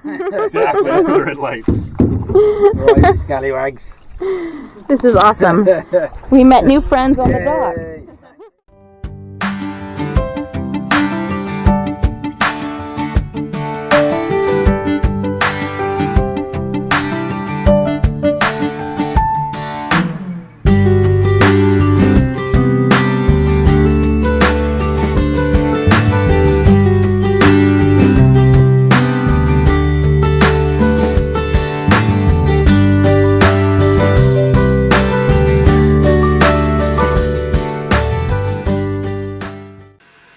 Exactly, after the red light. Right, scallywags. This is awesome. We met new friends on the dock.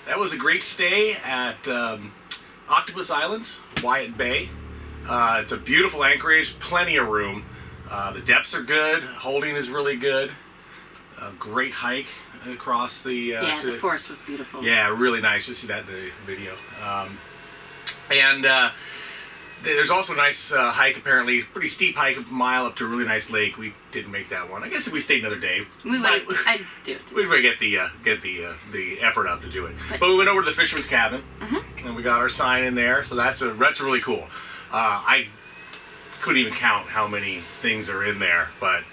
That was a great stay at Octopus Island, Wyatt Bay. It's a beautiful anchorage, plenty of room. The depths are good, holding is really good. A great hike across the... the forest was beautiful. Yeah, really nice to see that in the video. There's also a nice hike, apparently, pretty steep hike, a mile up to a really nice lake. We didn't make that one. I guess if we stayed another day, I'd do it. we'd get the effort up to do it. But we went over to the fisherman's cabin, and we got our sign in there. So that's really cool. I couldn't even count how many things are in there, but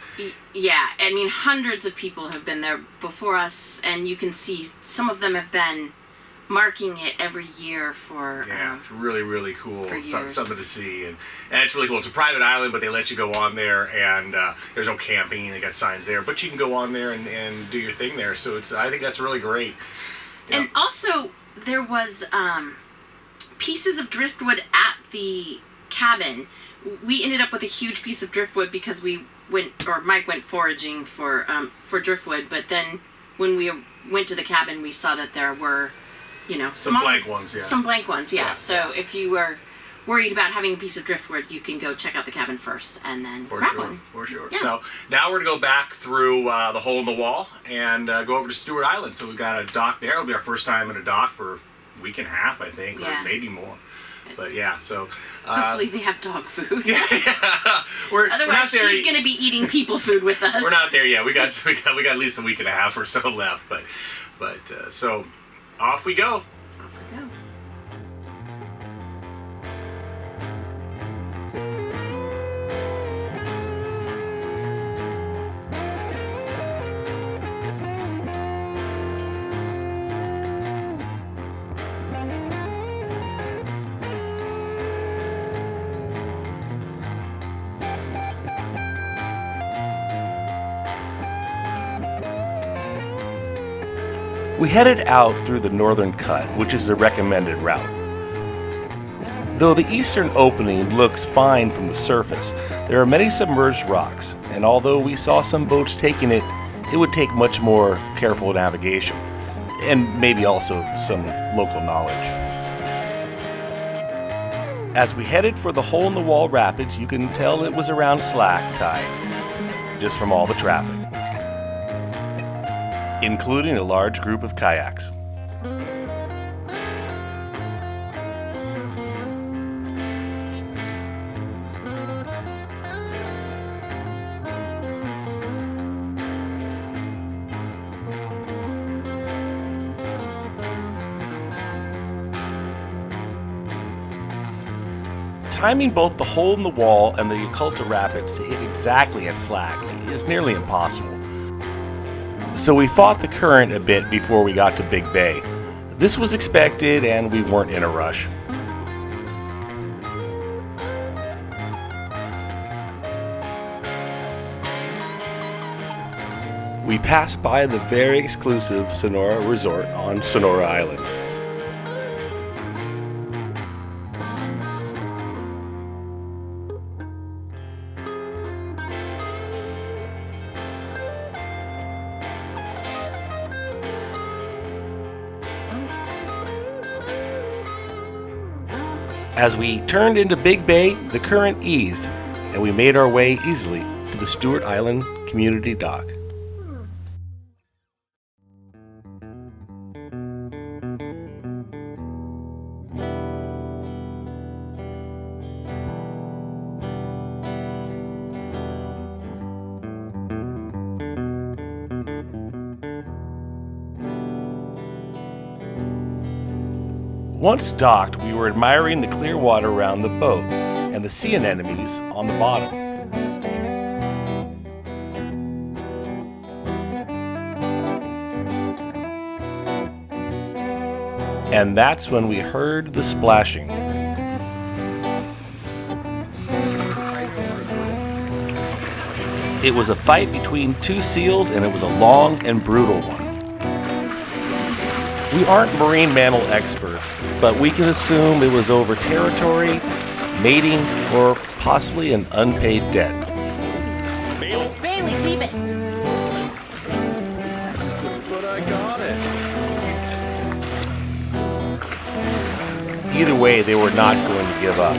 yeah, I mean, hundreds of people have been there before us, and you can see some of them have been marking it every year for it's really cool. For years. Something to see, and it's really cool. It's a private island, but they let you go on there, and there's no camping. They got signs there, but you can go on there and do your thing there. So I think that's really great. And also there was pieces of driftwood at the cabin. We ended up with a huge piece of driftwood because Mike went foraging for driftwood, but then when we went to the cabin, we saw that there were, some blank ones, yeah. Some blank ones, yeah. So if you were worried about having a piece of driftwood, you can go check out the cabin first and then grab one. For sure. Yeah. So now we're going to go back through the hole in the wall and go over to Stuart Island. So we've got a dock there. It'll be our first time in a dock for a week and a half, I think, or maybe more. But yeah, so... hopefully they have dog food. Yeah. Otherwise, she's going to be eeating people food with us. We're not there yet. We got at least a week and a half or so left. But so off we go. Off we go. We headed out through the northern cut, which is the recommended route. Though the eastern opening looks fine from the surface, there are many submerged rocks, and although we saw some boats taking it, it would take much more careful navigation, and maybe also some local knowledge. As we headed for the hole-in-the-wall rapids, you can tell it was around slack tide, just from all the traffic, including a large group of kayaks. Timing both the hole in the wall and the Occulta rapids to hit exactly at slack is nearly impossible. So we fought the current a bit before we got to Big Bay. This was expected and we weren't in a rush. We passed by the very exclusive Sonora Resort on Sonora Island. As we turned into Big Bay, the current eased, and we made our way easily to the Stuart Island Community Dock. Once docked, we were admiring the clear water around the boat and the sea anemones on the bottom. And that's when we heard the splashing. It was a fight between two seals, and it was a long and brutal one. We aren't marine mammal experts, but we can assume it was over territory, mating, or possibly an unpaid debt. Bailey, leave it. But I got it. Either way, they were not going to give up.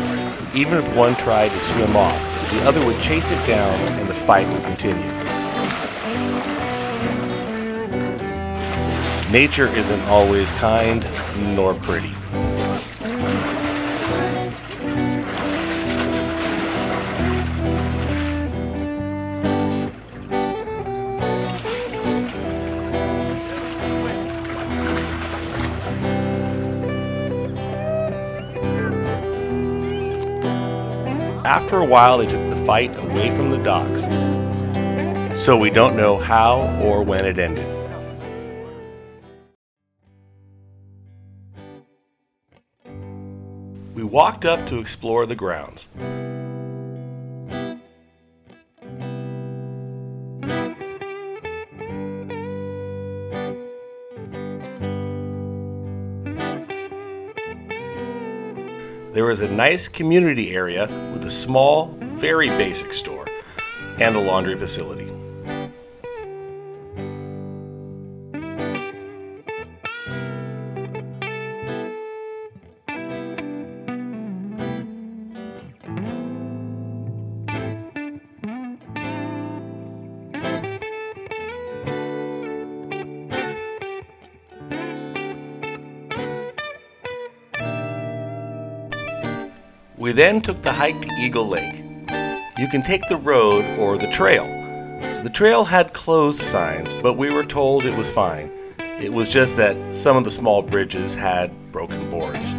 Even if one tried to swim off, the other would chase it down and the fight would continue. Nature isn't always kind nor pretty. After a while, they took the fight away from the docks, so we don't know how or when it ended. We walked up to explore the grounds. There was a nice community area with a small, very basic store and a laundry facility. We then took the hike to Eagle Lake. You can take the road or the trail. The trail had closed signs, but we were told it was fine. It was just that some of the small bridges had broken boards.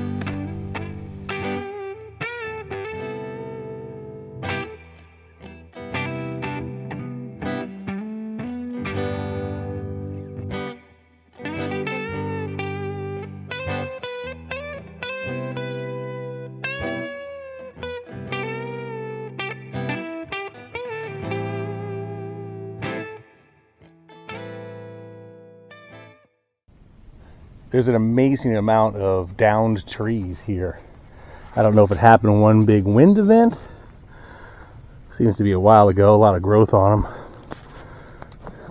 There's an amazing amount of downed trees here. I don't know if it happened in one big wind event. Seems to be a while ago, a lot of growth on them.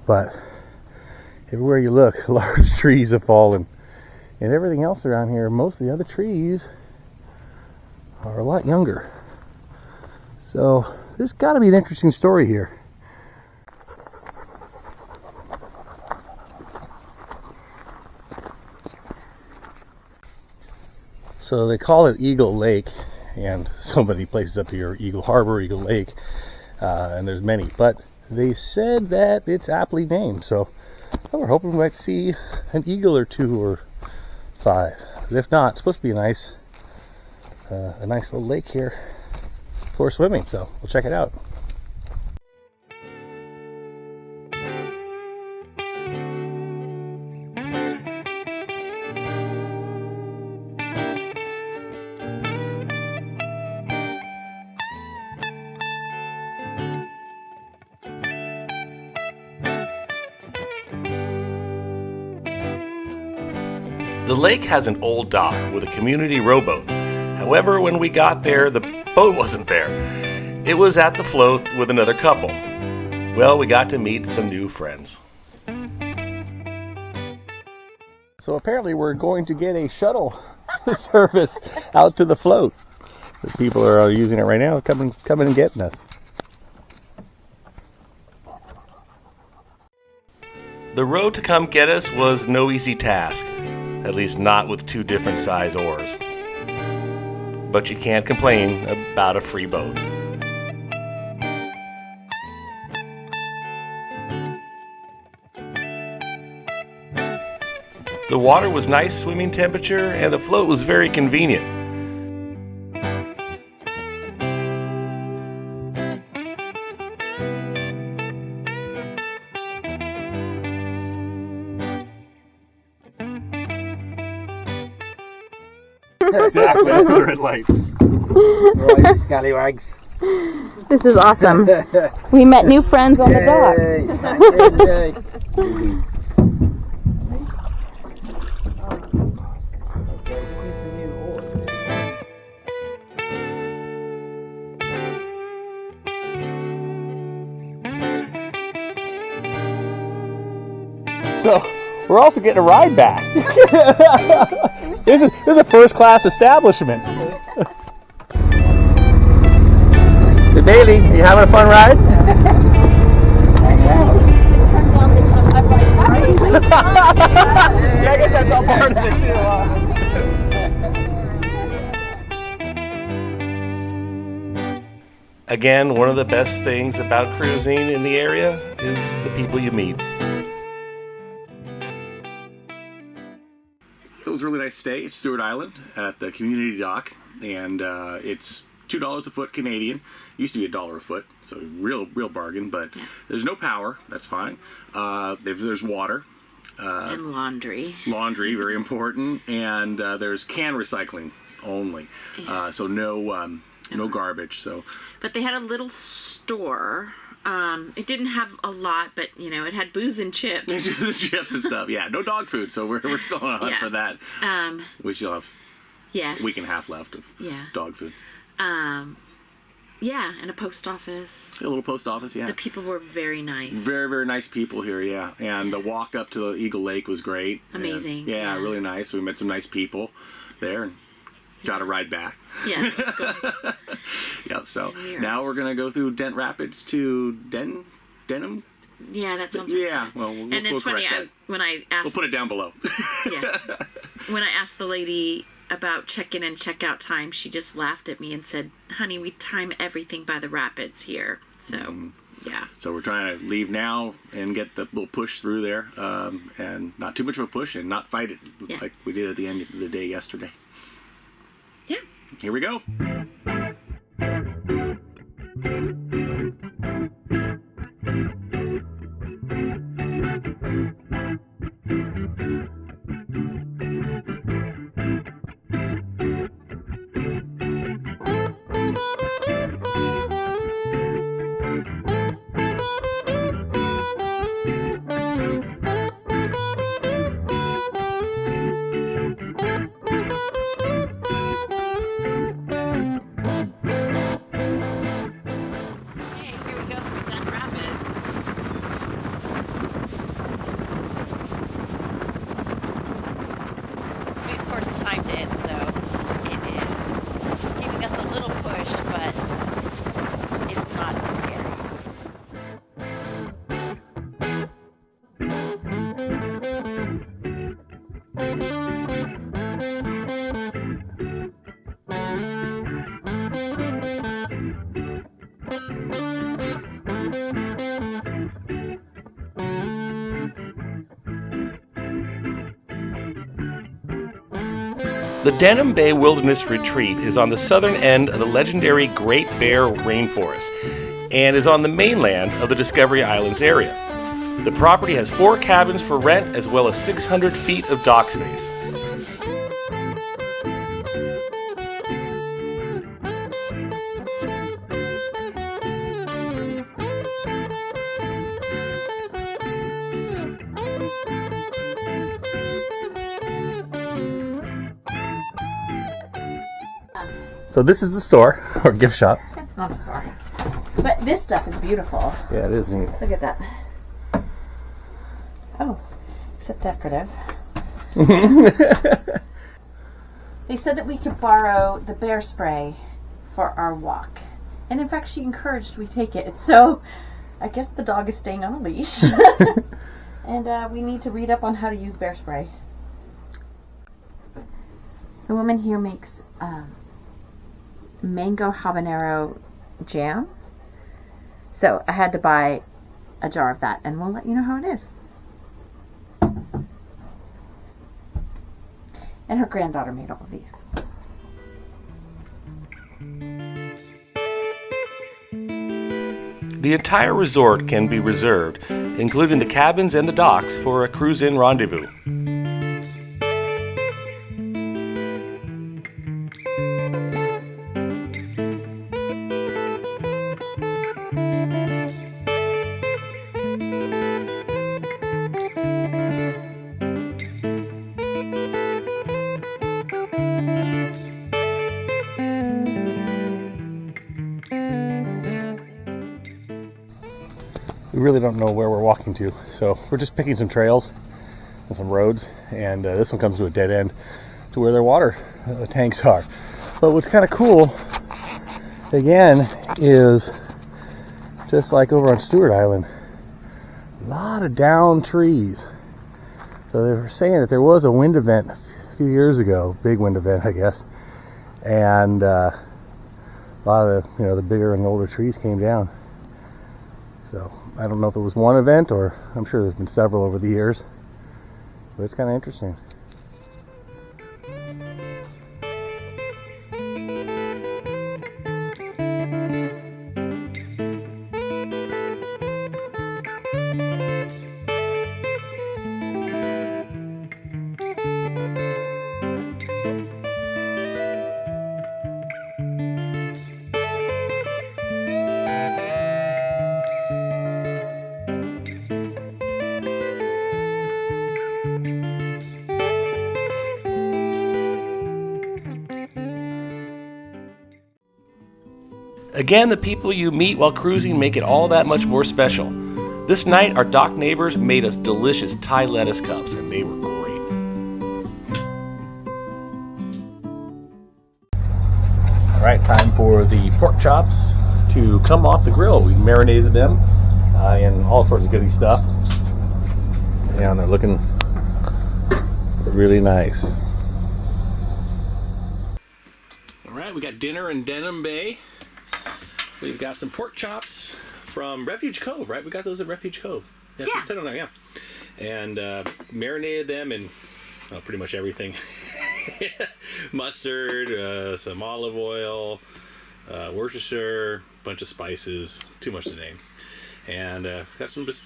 But everywhere you look, large trees have fallen. And everything else around here, most of the other trees are a lot younger. So there's got to be an interesting story here. So they call it Eagle Lake, and so many places up here, Eagle Harbor, Eagle Lake, and there's many, but they said that it's aptly named, so we're hoping we might see an eagle or two or five. But if not, it's supposed to be a nice little lake here for swimming, so we'll check it out. The lake has an old dock with a community rowboat. However, when we got there, the boat wasn't there. It was at the float with another couple. Well, we got to meet some new friends. So apparently we're going to get a shuttle service out to the float. The people are using it right now, coming and getting us. The row to come get us was no easy task. At least not with two different size oars. But you can't complain about a free boat. The The water was nice swimming temperature and the float was very convenient. Exactly, after the red light. Right, scallywags. This is awesome. We met new friends on the dock. Yay. Okay, just need some new oil. So we're also getting a ride back. This is a first-class establishment. Hey, Bailey, are you having a fun ride? Yeah, I guess that's all part of it too. Again, one of the best things about cruising in the area is the people you meet. It was a really nice stay at Stuart Island at the community dock, and it's $2 a foot Canadian. Used to be $1 a foot, so real bargain. But there's no power. That's fine. There's water. And laundry. Laundry, very important, and there's can recycling only. So no garbage. So, but they had a little store. It didn't have a lot, but it had booze and chips. Chips and stuff. Yeah, no dog food, so we're still on a hunt for that. We still have a week and a half left of dog food. Yeah, and a post office. A little post office, yeah. The people were very nice. Very, very nice people here, yeah. And the walk up to Eagle Lake was great. Amazing. And, yeah, really nice. We met some nice people there and got a ride back. Yeah, that's good. Yep, so now we're going to go through Dent Rapids to Denham. Yeah, that sounds Yeah, well, we'll and it's funny, when I asked... We'll put it down below. Yeah. When I asked the lady about check-in and check-out time, she just laughed at me and said, honey, we time everything by the rapids here. So, yeah. So we're trying to leave now and get the little push through there, and not too much of a push and not fight it like we did at the end of the day yesterday. Yeah. Here we go. The Denham Bay Wilderness Retreat is on the southern end of the legendary Great Bear Rainforest and is on the mainland of the Discovery Islands area. The property has 4 cabins for rent as well as 600 feet of dock space. So this is the store, or gift shop. It's not a store. But this stuff is beautiful. Yeah, it is neat. Look at that. Oh, except decorative. They said that we could borrow the bear spray for our walk. And in fact, she encouraged we take it. So I guess the dog is staying on a leash. And we need to read up on how to use bear spray. The woman here makes mango habanero jam. So I had to buy a jar of that, and we'll let you know how it is. And her granddaughter made all of these. The entire resort can be reserved, including the cabins and the docks, for a cruise-in rendezvous. We really don't know where we're walking to, so we're just picking some trails and some roads, and this one comes to a dead end to where their water tanks are. But what's kind of cool, again, is just like over on Stuart Island, a lot of down trees. So they were saying that there was a wind event a few years ago, big wind event, I guess, and a lot of the bigger and older trees came down. So I don't know if it was one event, or I'm sure there's been several over the years, but it's kind of interesting. Again, the people you meet while cruising make it all that much more special. This night, our dock neighbors made us delicious Thai lettuce cups, and they were great. All right, time for the pork chops to come off the grill. We marinated them in all sorts of goody stuff, and they're looking really nice. All right, we got dinner in Denham Bay. We've got some pork chops from Refuge Cove, right? We got those at Refuge Cove. Yeah. It said on there, yeah. And marinated them in pretty much everything. Mustard, some olive oil, Worcestershire, bunch of spices, too much to name. And got some just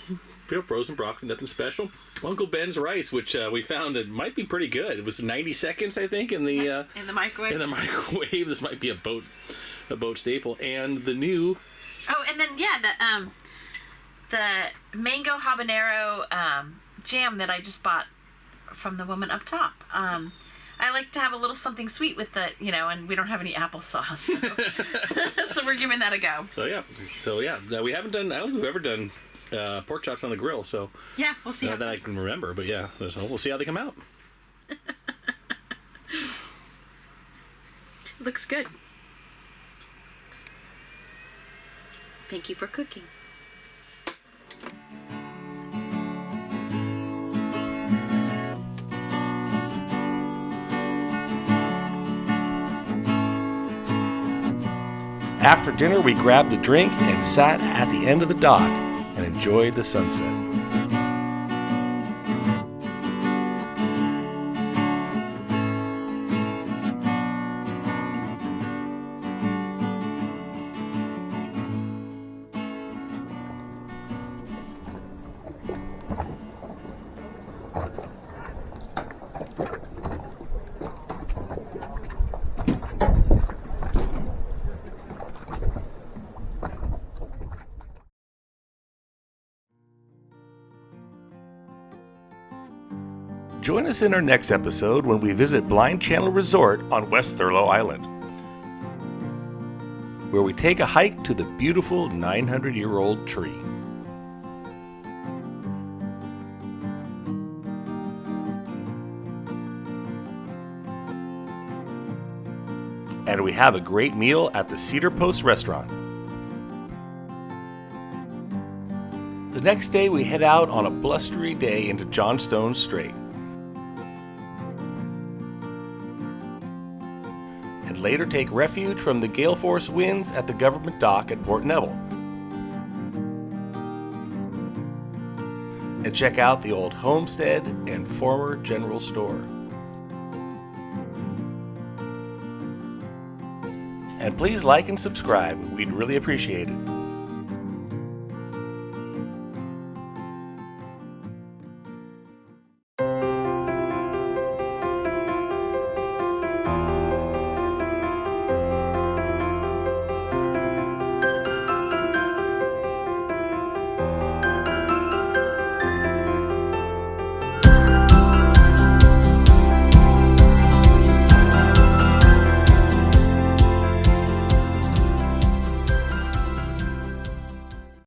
frozen broccoli, nothing special. Uncle Ben's rice, which we found it might be pretty good. It was 90 seconds, I think, in the microwave. In the microwave. This might be a boat staple. And the new... Oh, and then, the mango habanero jam that I just bought from the woman up top. I like to have a little something sweet with the, and we don't have any applesauce. So we're giving that a go. So yeah, we haven't done, I don't think we've ever done pork chops on the grill, so... Yeah, we'll see. Not that I can remember, but yeah, so we'll see how they come out. Looks good. Thank you for cooking. After dinner, we grabbed a drink and sat at the end of the dock and enjoyed the sunset. Join us in our next episode when we visit Blind Channel Resort on West Thurlow Island, where we take a hike to the beautiful 900-year-old tree. And we have a great meal at the Cedar Post Restaurant. The next day we head out on a blustery day into Johnstone Strait. And later take refuge from the gale force winds at the government dock at Port Neville. And check out the old homestead and former general store. And please like and subscribe. We'd really appreciate it.